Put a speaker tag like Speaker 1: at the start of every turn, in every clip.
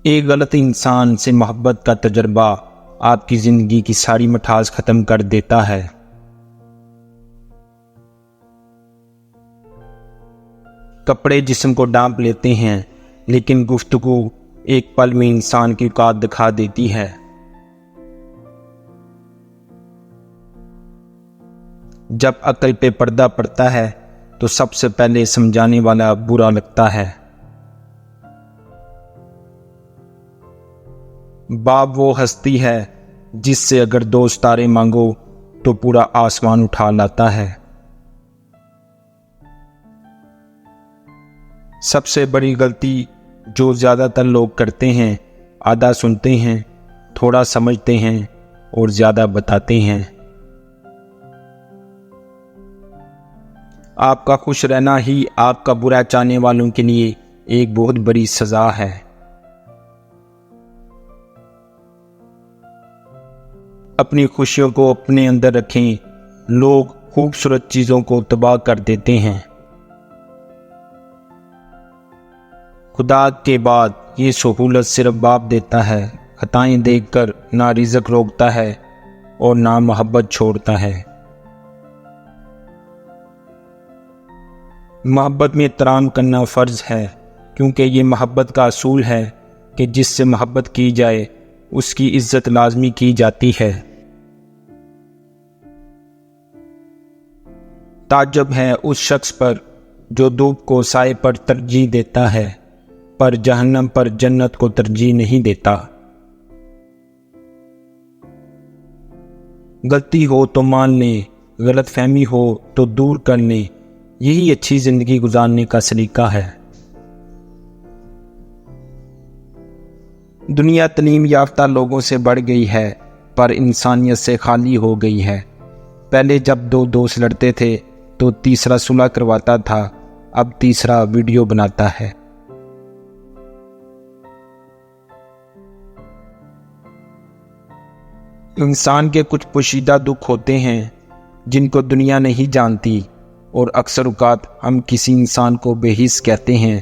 Speaker 1: ایک غلط انسان سے محبت کا تجربہ آپ کی زندگی کی ساری مٹھاس ختم کر دیتا ہے۔ کپڑے جسم کو ڈھانپ لیتے ہیں، لیکن گفتگو ایک پل میں انسان کی اوقات دکھا دیتی ہے۔ جب عقل پہ پردہ پڑتا ہے تو سب سے پہلے سمجھانے والا برا لگتا ہے۔ باپ وہ ہستی ہے جس سے اگر 2 ستارے مانگو تو پورا آسمان اٹھا لاتا ہے۔ سب سے بڑی غلطی جو زیادہ تر لوگ کرتے ہیں، آدھا سنتے ہیں، تھوڑا سمجھتے ہیں اور زیادہ بتاتے ہیں۔ آپ کا خوش رہنا ہی آپ کا برا چاہنے والوں کے لیے ایک بہت بڑی سزا ہے۔ اپنی خوشیوں کو اپنے اندر رکھیں۔ لوگ خوبصورت چیزوں کو تباہ کر دیتے ہیں۔ خدا کے بعد یہ سہولت صرف باپ دیتا ہے۔ خطائیں دیکھ کر نہ رزق روکتا ہے اور نہ محبت چھوڑتا ہے۔ محبت میں احترام کرنا فرض ہے، کیونکہ یہ محبت کا اصول ہے کہ جس سے محبت کی جائے اس کی عزت لازمی کی جاتی ہے۔ تعجب ہے اس شخص پر جو دھوپ کو سائے پر ترجیح دیتا ہے، پر جہنم پر جنت کو ترجیح نہیں دیتا۔ غلطی ہو تو مان لیں، غلط فہمی ہو تو دور کر لیں، یہی اچھی زندگی گزارنے کا سلیقہ ہے۔ دنیا تعلیم یافتہ لوگوں سے بڑھ گئی ہے، پر انسانیت سے خالی ہو گئی ہے۔ پہلے جب 2 دوست لڑتے تھے تو تیسرا صلح کرواتا تھا، اب تیسرا ویڈیو بناتا ہے۔ انسان کے کچھ پوشیدہ دکھ ہوتے ہیں جن کو دنیا نہیں جانتی، اور اکثر اوقات ہم کسی انسان کو بے حس کہتے ہیں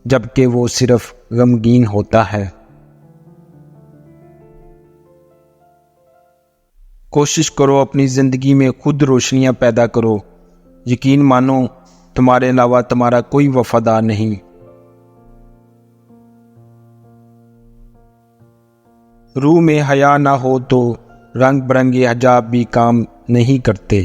Speaker 1: جبکہ وہ صرف غمگین ہوتا ہے۔ کوشش کرو اپنی زندگی میں خود روشنیاں پیدا کرو۔ یقین مانو تمہارے علاوہ تمہارا کوئی وفادار نہیں۔ روح میں حیا نہ ہو تو رنگ برنگے حجاب بھی کام نہیں کرتے۔